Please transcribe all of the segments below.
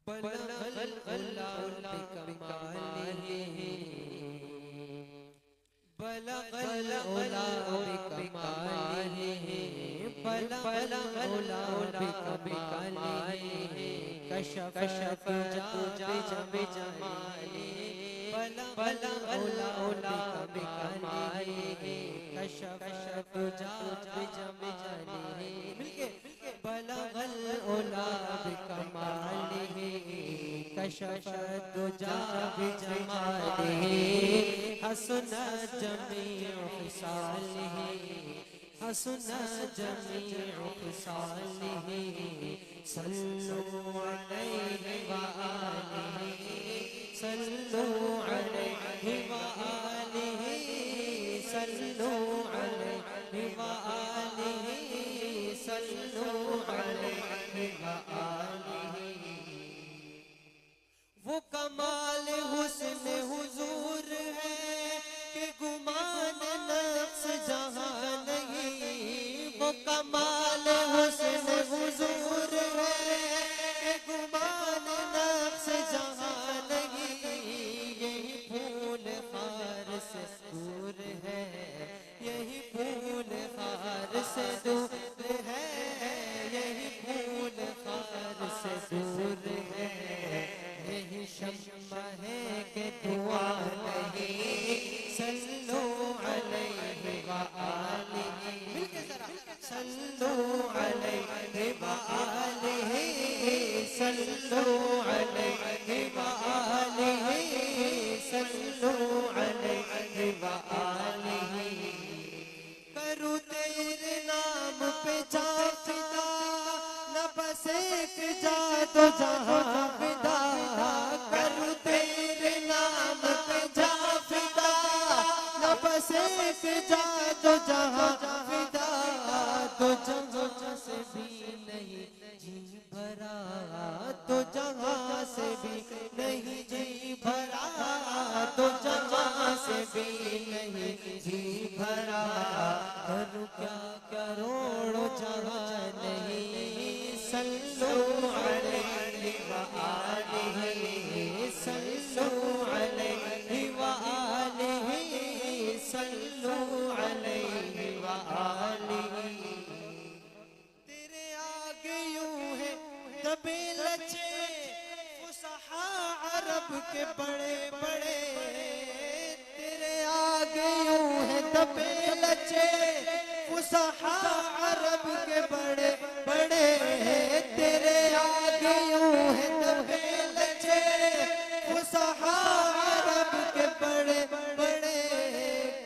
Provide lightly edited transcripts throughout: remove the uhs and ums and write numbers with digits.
بلغ العلا بکمالہ بلغ العلا بکمالہ بلغ العلا بکمالہ کشف الدجى بجمالہ بلغ العلا بکمالہ کشف الدجى بجمالہ بلغ العلا بکمالہ کشف الدجى بجمالہ حسنت جمیع خصالہ حسنت جمیع خصالہ صلوا علیہ وآلہ صلوا علیہ وآلہ صلوا علیہ وآلہ صلوا علیہ وآلہ وہ کمال حسن حضور ہے کہ گمان نفس جہاں نہیں وہ کمال حسن حضور ہے کہ گمان نفس جہاں نہیں یہی پھول خار سے دور ہے یہی پھول خار سے دور ہے یہی پھول خار سے دور ہے یہی شمع ہے کہ دعا نہیں صلو علیہ وآلہ صلو علیہ وآلہ صلو علیہ وآلہ صلو علیہ وآلہ کروں تیرے نام پہ جا فدا نہ بس ایک جا تو جہاں فدا کروں تیرے نام پہ جا فدا نہ بس ایک جا تو جہاں فدا تو جہاں سے بھی نہیں جی بھرا تو جہاں سے بھی نہیں جی بھرا تو جہاں سے بھی نہیں جی بھرا کروں کیا کروڑوں جہاں نہیں صلو علیہ وآلہ صلو علیہ وآلہ صلو علیہ وآلہ تیرے آگے یوں ہے دبے لچے فصحاء عرب کے بڑے بڑے تیرے آگے یوں ہے دبے لچے فصحاء عرب کے بڑے بڑے تیرے آگے یوں ہے دبے لچے فصحاء عرب کے بڑے بڑے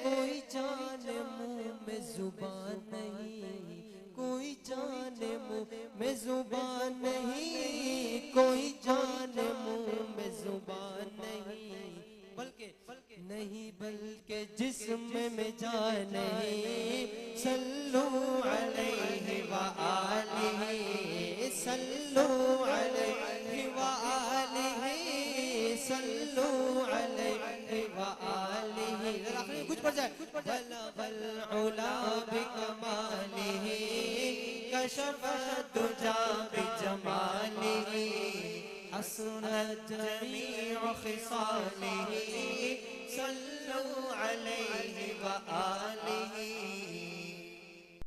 کوئی جان منہ میں زبان نہیں کوئی جان منہ میں زبان نہیں کوئی جان منہ میں زبان نہیں بلکہ جسم میں جان نہیں صلو علیہ وآلہ صلو علیہ وآلہ صلو علیہ وآلہ کچھ پڑھ جائے بلغ العلا بکمالہ کشف الدجى بجمالہ حسنت جمیع خصالہ صلو علیہ وآلہ